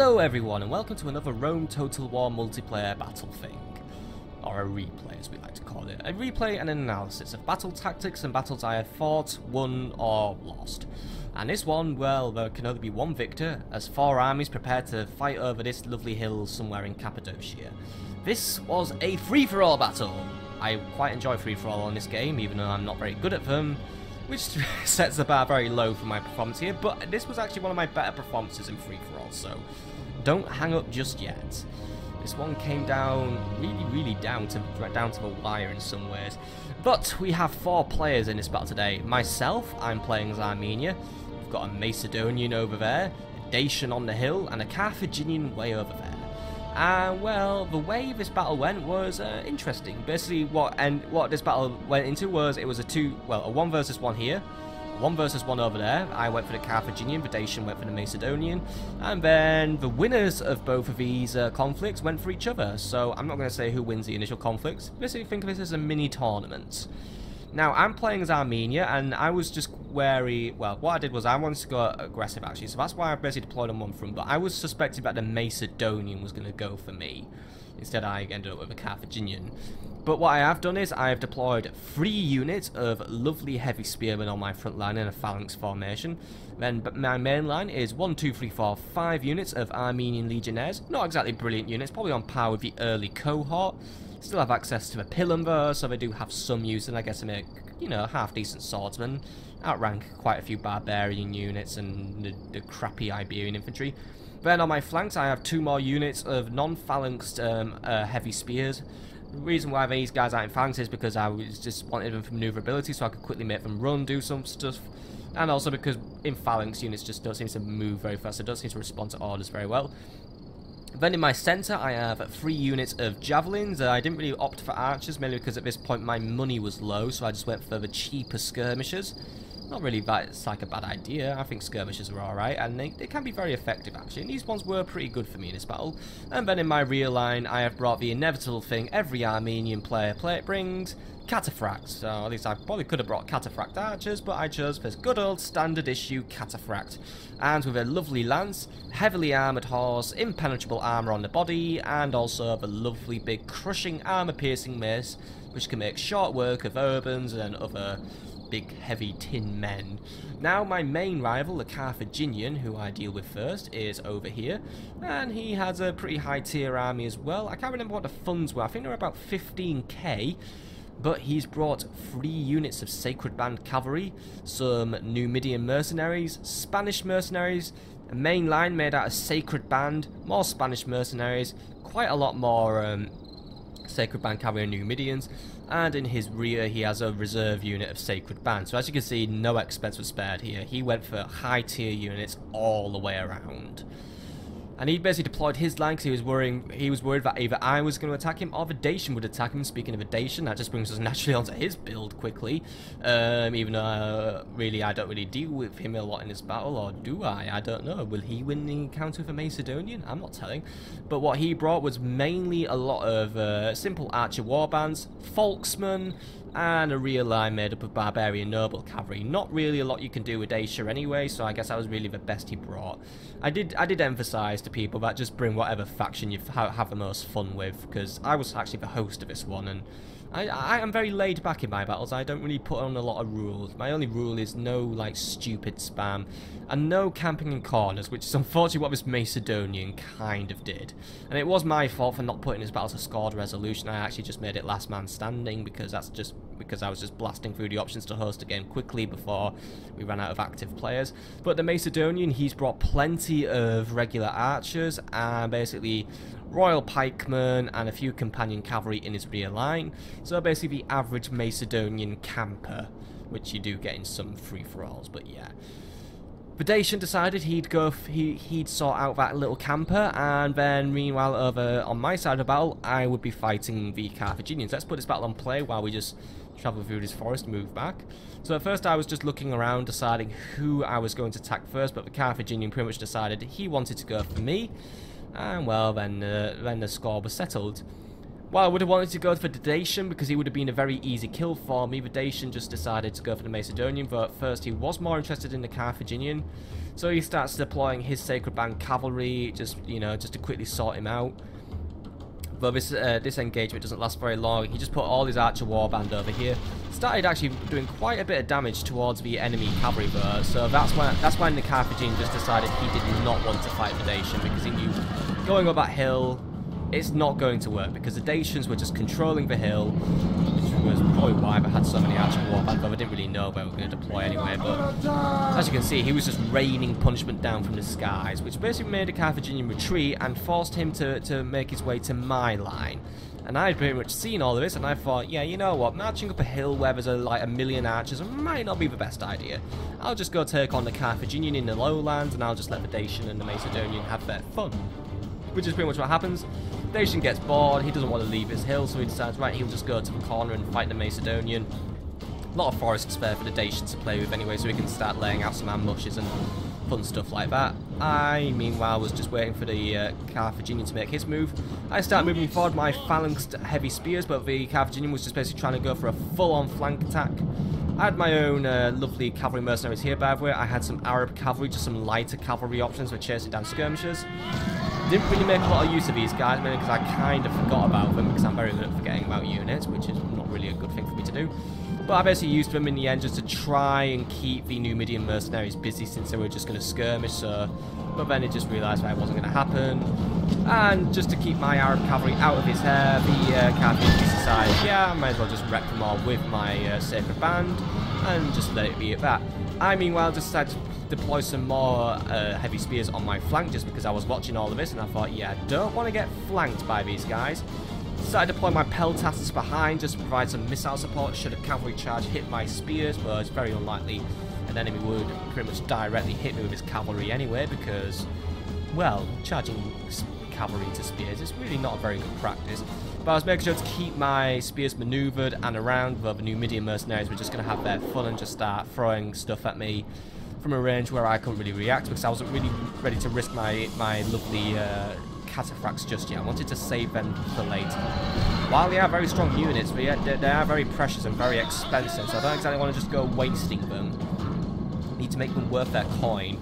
Hello everyone and welcome to another Rome Total War multiplayer battle thing. Or a replay as we like to call it. A replay and an analysis of battle tactics and battles I have fought, won or lost. And this one, well, there can only be one victor as 4 armies prepare to fight over this lovely hill somewhere in Cappadocia. This was a free-for-all battle. I quite enjoy free-for-all on this game even though I'm not very good at them, which sets the bar very low for my performance here, but this was actually one of my better performances in free-for-all, so don't hang up just yet. This one came down, really down to the wire in some ways. But we have 4 players in this battle today. Myself, I'm playing as Armenia. We've got a Macedonian over there, a Dacian on the hill, and a Carthaginian way over there. And well, the way this battle went was interesting. Basically, what this battle went into was it was a 1 versus 1 here, 1 versus 1 over there. I went for the Carthaginian, the Dacian went for the Macedonian, and then the winners of both of these conflicts went for each other. So I'm not going to say who wins the initial conflicts. Basically, think of this as a mini tournament. Now, I'm playing as Armenia, and I was just wary. Well, what I did was I wanted to go aggressive, actually, so that's why I basically deployed on one front, but I was suspecting that the Macedonian was going to go for me. Instead, I ended up with a Carthaginian. But what I have done is I have deployed 3 units of lovely heavy spearmen on my front line in a phalanx formation. Then my main line is 1, 2, 3, 4, 5 units of Armenian legionnaires. Not exactly brilliant units, probably on par with the early cohort. Still have access to the pilum though, so they do have some use, and I guess they make, you know, half-decent swordsmen. Outrank quite a few barbarian units and the crappy Iberian infantry. Then on my flanks I have 2 more units of non-phalanxed heavy spears. The reason why these guys aren't in phalanx is because I just wanted them for maneuverability so I could quickly make them run, do some stuff. And also because in phalanx units just don't seem to move very fast, they don't seem to respond to orders very well. Then in my centre I have 3 units of javelins. I didn't really opt for archers, mainly because at this point my money was low, so I just went for the cheaper skirmishers. Not really that it's like a bad idea. I think skirmishers are alright, and they can be very effective actually, and these ones were pretty good for me in this battle. And then in my rear line I have brought the inevitable thing every Armenian player brings, cataphracts. So at least I probably could have brought cataphract archers, but I chose this good old standard issue cataphract. And with a lovely lance, heavily armoured horse, impenetrable armour on the body, and also the lovely big crushing armour-piercing mace, which can make short work of urbans and other big heavy tin men. Now my main rival, the Carthaginian, who I deal with first, is over here, and he has a pretty high tier army as well. I can't remember what the funds were. I think they were about 15k. But he's brought 3 units of Sacred Band cavalry, some Numidian mercenaries, Spanish mercenaries, a main line made out of Sacred Band, more Spanish mercenaries, quite a lot more Sacred Band cavalry and Numidians, and in his rear he has a reserve unit of Sacred Band. So as you can see, no expense was spared here. He went for high tier units all the way around. And he basically deployed his line because he was worried that either I was going to attack him or the Dacian would attack him. Speaking of a Dacian, that just brings us naturally onto his build quickly. Even though really I don't really deal with him a lot in this battle, or do I? I don't know. Will he win the encounter with a Macedonian? I'm not telling. But what he brought was mainly a lot of simple archer warbands, folksmen, and a rear line made up of barbarian noble cavalry. Not really a lot you can do with Dacia anyway, so I guess that was really the best he brought. I did emphasise to people that just bring whatever faction you have the most fun with, because I was actually the host of this one, and I am very laid back in my battles. I don't really put on a lot of rules. My only rule is no like stupid spam and no camping in corners, which is unfortunately what this Macedonian kind of did. And it was my fault for not putting his battle to scored resolution. I actually just made it last man standing because I was just blasting through the options to host a game quickly before we ran out of active players. But the Macedonian, he's brought plenty of regular archers and basically royal pikemen and a few companion cavalry in his rear line. So basically the average Macedonian camper, which you do get in some free-for-alls, but yeah. The Dacian decided he'd sort out that little camper, and then meanwhile over on my side of the battle I would be fighting the Carthaginians. Let's put this battle on play while we just travel through this forest and move back. So at first I was just looking around deciding who I was going to attack first, but the Carthaginian pretty much decided he wanted to go for me, and well then the score was settled. While I would have wanted to go for Dacian because he would have been a very easy kill for me, Dacian just decided to go for the Macedonian, but at first he was more interested in the Carthaginian. So he starts deploying his Sacred Band cavalry, just to quickly sort him out. But this engagement doesn't last very long. He just put all his archer warband over here. Started actually doing quite a bit of damage towards the enemy cavalry though. So that's when the Carthaginian just decided he did not want to fight the Dacian, because he knew going up that hill, it's not going to work, because the Dacians were just controlling the hill, which was probably why I had so many archer warbands, but I didn't really know where we were going to deploy anyway. But as you can see, he was just raining punishment down from the skies, which basically made the Carthaginian retreat and forced him to make his way to my line. And I had pretty much seen all of this, and I thought, yeah, you know what, marching up a hill where there's like a million archers might not be the best idea. I'll just go take on the Carthaginian in the lowlands, and I'll just let the Dacian and the Macedonian have their fun. Which is pretty much what happens. Dacian gets bored, he doesn't want to leave his hill, so he decides, right, he'll just go to the corner and fight the Macedonian. A lot of forests there for the Dacian to play with anyway, so he can start laying out some ambushes and fun stuff like that. I, meanwhile, was just waiting for the Carthaginian to make his move. I start moving forward my phalanxed heavy spears, but the Carthaginian was just basically trying to go for a full-on flank attack. I had my own lovely cavalry mercenaries here, by the way. I had some Arab cavalry, just some lighter cavalry options for chasing down skirmishers. Didn't really make a lot of use of these guys, mainly because I kind of forgot about them, because I'm very good at forgetting about units, which is not really a good thing for me to do. But I basically used them in the end just to try and keep the Numidian mercenaries busy, since they were just going to skirmish, so... But then it just realised that it wasn't going to happen. And just to keep my Arab cavalry out of his hair, the Carthaginians decided, yeah, I might as well just wreck them all with my Sacred Band, and just let it be at that. I, meanwhile, just decided to deploy some more heavy spears on my flank, just because I was watching all of this, and I thought, yeah, I don't want to get flanked by these guys. Decided to deploy my peltasts behind, just to provide some missile support should a cavalry charge hit my spears, but it's very unlikely an enemy would pretty much directly hit me with his cavalry anyway, because, well, charging cavalry to spears is really not a very good practice. But I was making sure to keep my spears manoeuvred and around, but the Numidian mercenaries were just going to have their fun and just start throwing stuff at me from a range where I couldn't really react, because I wasn't really ready to risk my lovely cataphracts just yet. I wanted to save them for later. While they are very strong units, but yet they are very precious and very expensive, so I don't exactly want to just go wasting them. Need to make them worth their coin.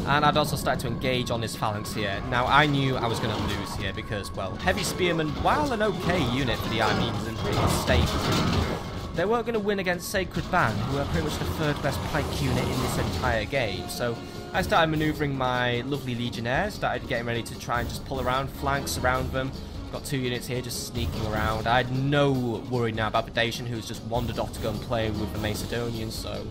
And I'd also start to engage on this phalanx here. Now, I knew I was going to lose here because, well, heavy spearmen, while an okay unit for the armies and pretty stable, they weren't going to win against Sacred Band, who are pretty much the third best pike unit in this entire game. So I started manoeuvring my lovely legionnaires, started getting ready to try and just pull around, flanks around them. Got two units here just sneaking around. I had no worry now about the Dacian, who's just wandered off to go and play with the Macedonians, so...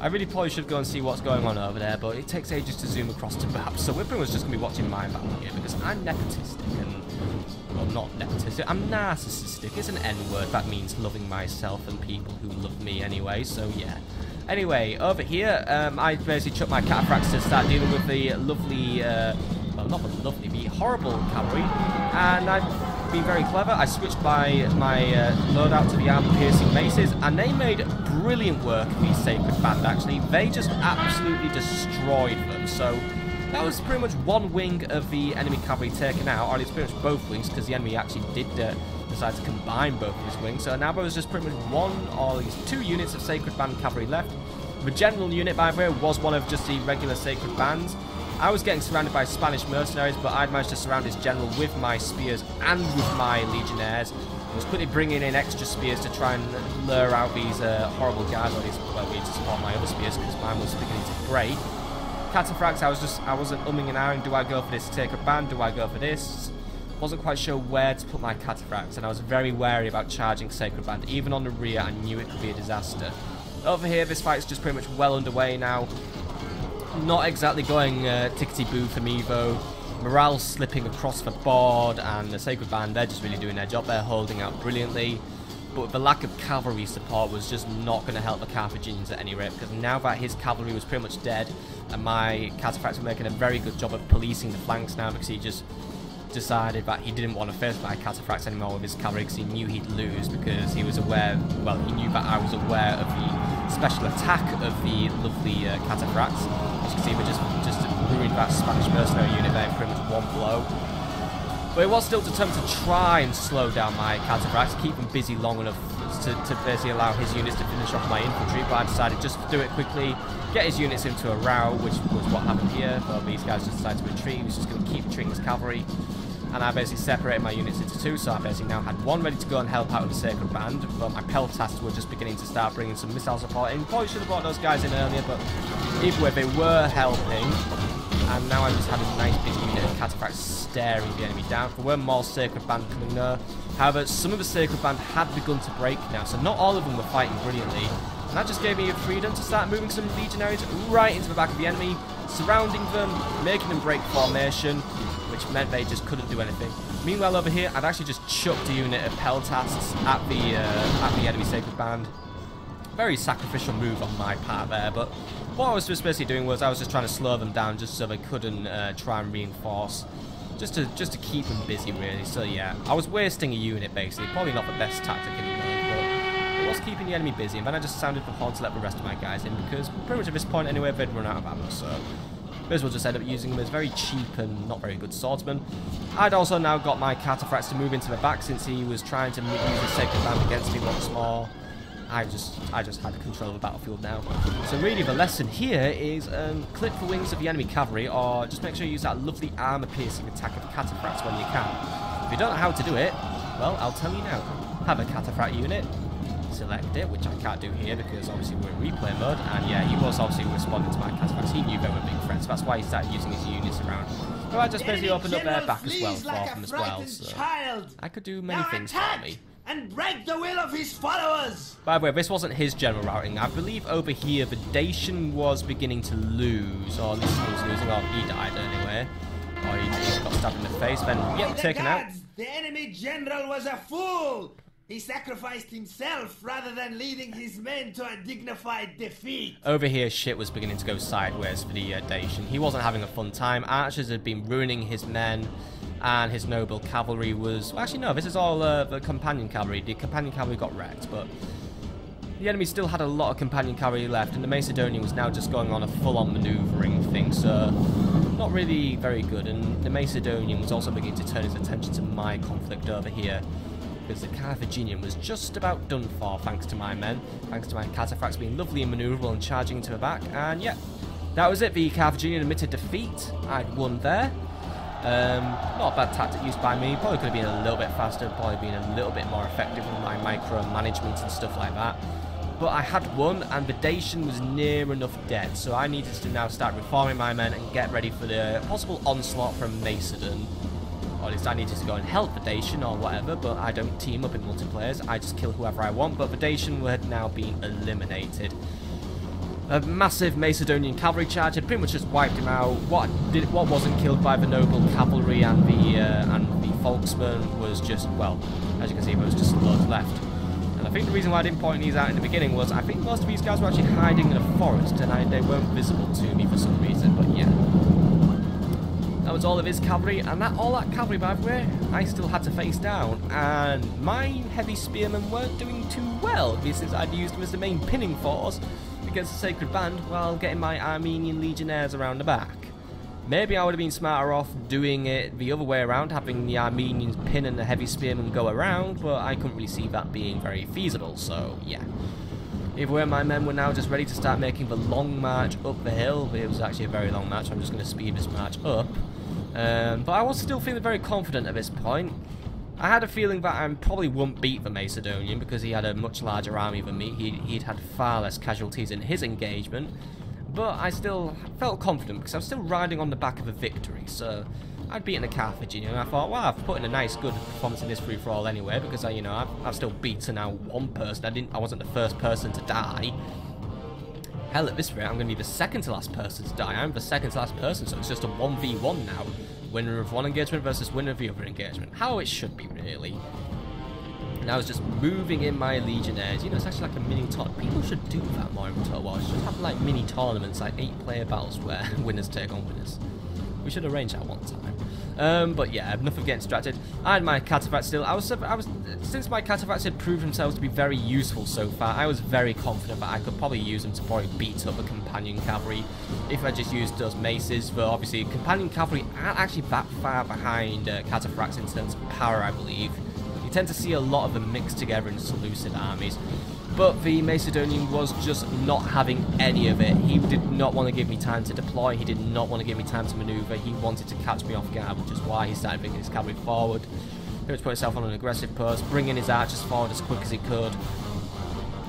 I really probably should go and see what's going on over there, but it takes ages to zoom across the map, so we're pretty much just going to be watching my battle here, because I'm nepotistic, and... Well, not nepotistic, I'm narcissistic. It's an N-word, that means loving myself and people who love me anyway, so yeah. Anyway, over here, I basically chucked my cataphracts to start dealing with the lovely, well, not the lovely, the horrible cavalry, and I've been very clever. I switched my loadout to the armor-piercing maces, and they made brilliant work of the Sacred Band, actually. They just absolutely destroyed them, so that was pretty much one wing of the enemy cavalry taken out, or at least pretty much both wings, because the enemy actually did decide to combine both of his wings, so now there was just pretty much one, or at least two units of Sacred Band cavalry left. The general unit, by the way, was one of just the regular Sacred Bands. I was getting surrounded by Spanish mercenaries, but I'd managed to surround his general with my spears and with my legionnaires. I was quickly bringing in extra spears to try and lure out these horrible guys, or at least, well, we need to support my other spears because mine was beginning to break. Cataphracts, I wasn't umming and ahhing, do I go for this Sacred Band, do I go for this? Wasn't quite sure where to put my cataphracts, and I was very wary about charging Sacred Band. Even on the rear, I knew it could be a disaster. Over here, this fight's just pretty much well underway now. Not exactly going tickety-boo for me, though. Morale's slipping across the board, and the Sacred Band, they're just really doing their job. They're holding out brilliantly. But the lack of cavalry support was just not going to help the Carthaginians at any rate, because now that his cavalry was pretty much dead, and my cataphracts were making a very good job of policing the flanks now, because he just decided that he didn't want to face my cataphracts anymore with his cavalry, because he knew he'd lose, because he was aware, well, he knew that I was aware of the special attack of the lovely cataphracts. As you can see, we just ruined that Spanish mercenary unit there in pretty much one blow. But it was still determined to try and slow down my cataphracts, keep them busy long enough to basically allow his units to finish off my infantry. But I decided just to do it quickly, get his units into a row, which was what happened here. But these guys just decided to retreat. He was just going to keep retreating his cavalry. And I basically separated my units into two, so I basically now had one ready to go and help out with the Sacred Band, but my peltasts were just beginning to start bringing some missile support in. Probably should have brought those guys in earlier, but either way, they were helping. And now I just had a nice big unit of cataphracts staring the enemy down. There were more Sacred Band coming there. However, some of the Sacred Band had begun to break now, so not all of them were fighting brilliantly. And that just gave me a freedom to start moving some legionaries right into the back of the enemy, surrounding them, making them break formation, which meant they just couldn't do anything. Meanwhile, over here, I'd actually just chucked a unit of peltasts at the enemy Sacred Band. Very sacrificial move on my part there, but what I was just basically doing was I was just trying to slow them down just so they couldn't try and reinforce, just to keep them busy, really. So yeah, I was wasting a unit basically, probably not the best tactic in the world, but it was keeping the enemy busy. And then I just sounded the horn to let the rest of my guys in, because pretty much at this point anyway they'd run out of ammo. So may as well just end up using them as very cheap and not very good swordsmen. I'd also now got my cataphracts to move into the back since he was trying to use the Sacred Band against me once more. I just had control of the battlefield now. So really the lesson here is clip the wings of the enemy cavalry, or just make sure you use that lovely armor-piercing attack of cataphracts when you can. If you don't know how to do it, well, I'll tell you now. Have a cataphract unit, select it, which I can't do here because obviously we're in replay mode, and yeah, he was obviously responding to my cataphracts. He knew they were big threats, so that's why he started using his units around. So I just basically opened up their back as well for them as well, so I could do many things for me. And break the will of his followers. By the way, this wasn't his general routing. I believe over here the Dacian was beginning to lose, or at least he was losing, or he died anyway. Or he got stabbed in the face, then yep, taken out. The enemy general was a fool. He sacrificed himself rather than leading his men to a dignified defeat. Over here, shit was beginning to go sideways for the Dacian. He wasn't having a fun time. Archers had been ruining his men, and his noble cavalry was... Well, actually, no, this is all the companion cavalry. The companion cavalry got wrecked, but the enemy still had a lot of companion cavalry left, and the Macedonian was now just going on a full-on manoeuvring thing, so not really very good. And the Macedonian was also beginning to turn his attention to my conflict over here, because the Carthaginian was just about done for, thanks to my men, thanks to my cataphracts being lovely and manoeuvrable and charging to the back. And yeah, that was it. The Carthaginian admitted defeat. I'd won there. Not a bad tactic used by me. Probably could have been a little bit faster, probably been a little bit more effective with my micromanagement and stuff like that. But I had won, and the Dacian was near enough dead, so I needed to now start reforming my men and get ready for the possible onslaught from Macedon. Or at least I needed to go and help the Dacian or whatever, but I don't team up in multiplayers. I just kill whoever I want, but the Dacian had now been eliminated. A massive Macedonian cavalry charge had pretty much just wiped him out. What wasn't killed by the noble cavalry and the folksmen was just, well, as you can see, there was just loads left. And I think the reason why I didn't point these out in the beginning was I think most of these guys were actually hiding in a forest, and they weren't visible to me for some reason, but yeah. That was all of his cavalry, and all that cavalry, by the way, I still had to face down, and my heavy spearmen weren't doing too well, since I'd used them as the main pinning force against the Sacred Band while getting my Armenian legionnaires around the back. Maybe I would have been smarter off doing it the other way around, having the Armenians pin and the heavy spearmen go around, but I couldn't really see that being very feasible, so yeah. Either way, my men were now just ready to start making the long march up the hill. It was actually a very long march, so I'm just going to speed this march up. But I was still feeling very confident at this point. I had a feeling that I probably wouldn't beat the Macedonian because he had a much larger army than me. He'd had far less casualties in his engagement, but I still felt confident because I was still riding on the back of a victory. So I'd beaten a Carthaginian, and I thought, well, I've put in a nice, good performance in this free-for-all anyway because I've still beaten now one person. I wasn't the first person to die. Hell, at this rate, I'm going to be the second to last person to die. I'm the second to last person, so it's just a 1v1 now. Winner of one engagement versus winner of the other engagement. How it should be, really. And I was just moving in my legionnaires. You know, it's actually like a mini tournament. People should do that more in Total War. Just have like mini tournaments, like 8-player battles where winners take on winners. We should arrange that one time. But yeah, enough of getting distracted. I had my Cataphract still. Since my Cataphracts had proved themselves to be very useful so far, I was very confident that I could probably use them to probably beat up a companion cavalry if I just used those maces. But obviously, companion cavalry aren't actually that far behind Cataphracts in terms of power, I believe. You tend to see a lot of them mixed together in Seleucid armies. But the Macedonian was just not having any of it. He did not want to give me time to deploy. He did not want to give me time to maneuver. He wanted to catch me off guard, which is why he started bringing his cavalry forward. He was putting himself on an aggressive post, bringing his archers forward as quick as he could.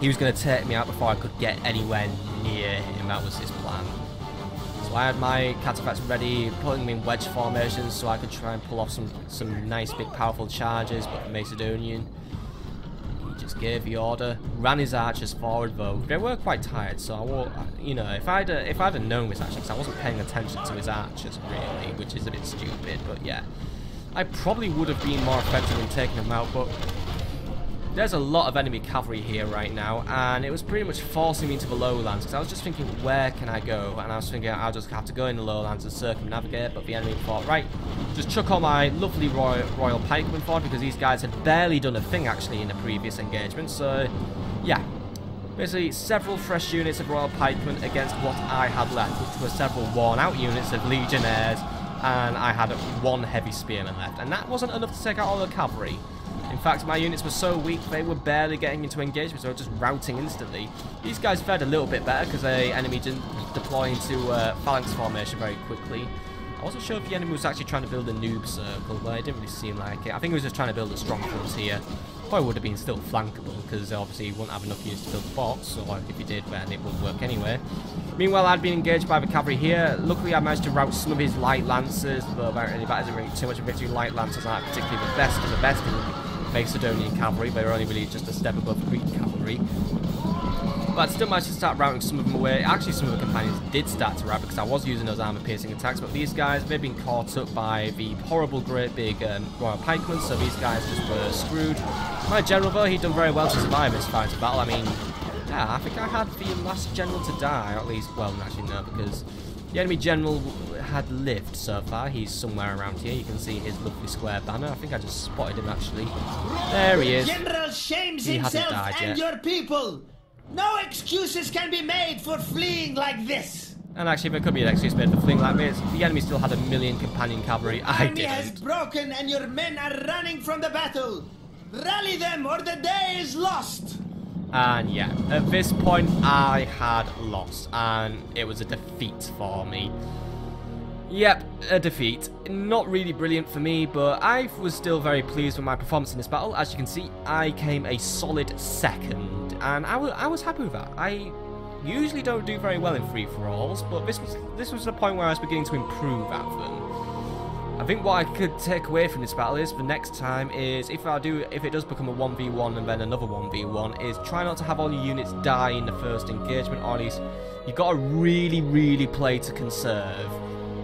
He was going to take me out before I could get anywhere near him. That was his plan. So I had my Cataphracts ready, putting them in wedge formations so I could try and pull off some nice big powerful charges. But the Macedonian, just gave the order, ran his archers forward though. They were quite tired, so I won't, you know, if I'd have known this actually, because I wasn't paying attention to his archers really, which is a bit stupid, but yeah, I probably would have been more effective in taking them out. But there's a lot of enemy cavalry here right now, and it was pretty much forcing me into the lowlands, because I was just thinking, where can I go? And I was thinking I'll just have to go in the lowlands and circumnavigate, but the enemy thought, right, just chuck all my lovely royal pikemen forward, because these guys had barely done a thing actually in the previous engagement. So yeah, basically several fresh units of royal pikemen against what I had left, which were several worn out units of legionnaires, and I had one heavy spearman left, and that wasn't enough to take out all the cavalry. In fact, my units were so weak, they were barely getting into engagement, so they were just routing instantly. These guys fared a little bit better because the enemy didn't deploy into phalanx formation very quickly. I wasn't sure if the enemy was actually trying to build a noob circle, but it didn't really seem like it. I think he was just trying to build a strong frontier. Probably would have been still flankable, because obviously he wouldn't have enough units to build forts, or if he did, then it wouldn't work anyway. Meanwhile, I'd been engaged by the cavalry here. Luckily, I managed to rout some of his light lancers, but that isn't really too much of a victory. Light lancers aren't particularly the best of the best in Macedonian cavalry. They were only really just a step above Greek cavalry. But I still managed to start routing some of them away. Actually, some of the companions did start to rout because I was using those armor-piercing attacks, but these guys, they've been caught up by the horrible, great big royal pikemen, so these guys just were screwed. My general, though, he'd done very well to survive this fighting battle. I mean, yeah, I think I had the last general to die, or at least, well, actually no, because the enemy general had lived so far. He's somewhere around here. You can see his lovely square banner. I think I just spotted him, actually. There he is. The general shames himself and your people. No excuses can be made for fleeing like this. And actually, there could be an excuse made for fleeing like this. The enemy still had 1,000,000 companion cavalry. I didn't. The army has broken and your men are running from the battle. Rally them or the day is lost. And yeah, at this point, I had lost, and it was a defeat for me. Yep, a defeat. Not really brilliant for me, but I was still very pleased with my performance in this battle. As you can see, I came a solid second, and I was happy with that. I usually don't do very well in free-for-alls, but this was the point where I was beginning to improve at them. I think what I could take away from this battle is, for next time, is if it does become a 1v1 and then another 1v1, is try not to have all your units die in the first engagement, or at least you've got to really, really play to conserve.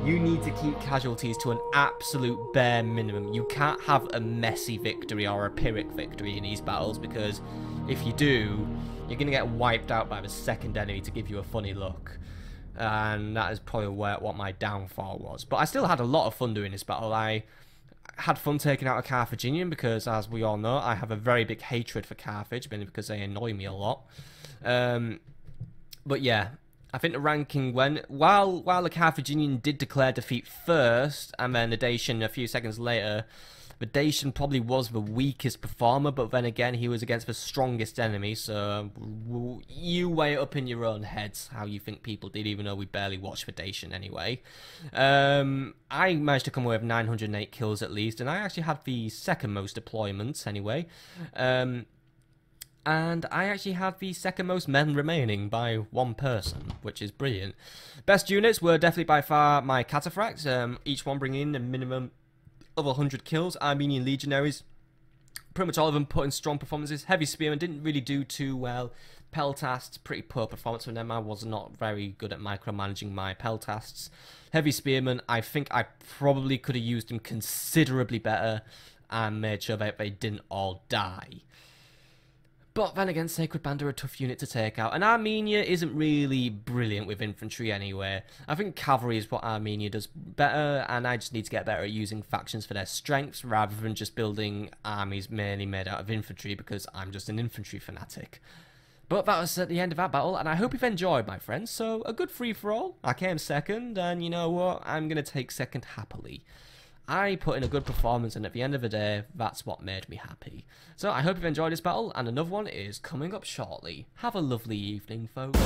You need to keep casualties to an absolute bare minimum. You can't have a messy victory or a Pyrrhic victory in these battles, because if you do, you're going to get wiped out by the second enemy to give you a funny look. And that is probably what my downfall was. But I still had a lot of fun doing this battle. I had fun taking out a Carthaginian because, as we all know, I have a very big hatred for Carthage, mainly because they annoy me a lot. But yeah, I think the ranking went, while the Carthaginian did declare defeat first, and then the Dacian a few seconds later, the Dacian probably was the weakest performer, but then again, he was against the strongest enemy, so you weigh it up in your own heads how you think people did, even though we barely watched the Dacian anyway. I managed to come away with 908 kills at least, and I actually had the second most deployments anyway. And I actually had the second most men remaining by one person, which is brilliant. Best units were definitely by far my Cataphracts, each one bringing in a minimum of 100 kills. Armenian legionaries, pretty much all of them put in strong performances. Heavy spearmen didn't really do too well. Peltasts, pretty poor performance from them. I was not very good at micromanaging my Peltasts. Heavy spearmen, I think I probably could have used them considerably better and made sure that they didn't all die. But then again, Sacred Band are a tough unit to take out, and Armenia isn't really brilliant with infantry anyway. I think cavalry is what Armenia does better, and I just need to get better at using factions for their strengths rather than just building armies mainly made out of infantry, because I'm just an infantry fanatic. But that was at the end of that battle, and I hope you've enjoyed, my friends. So, a good free-for-all. I came second, and you know what? I'm going to take second happily. I put in a good performance, and at the end of the day, that's what made me happy. So, I hope you've enjoyed this battle, and another one is coming up shortly. Have a lovely evening, folks.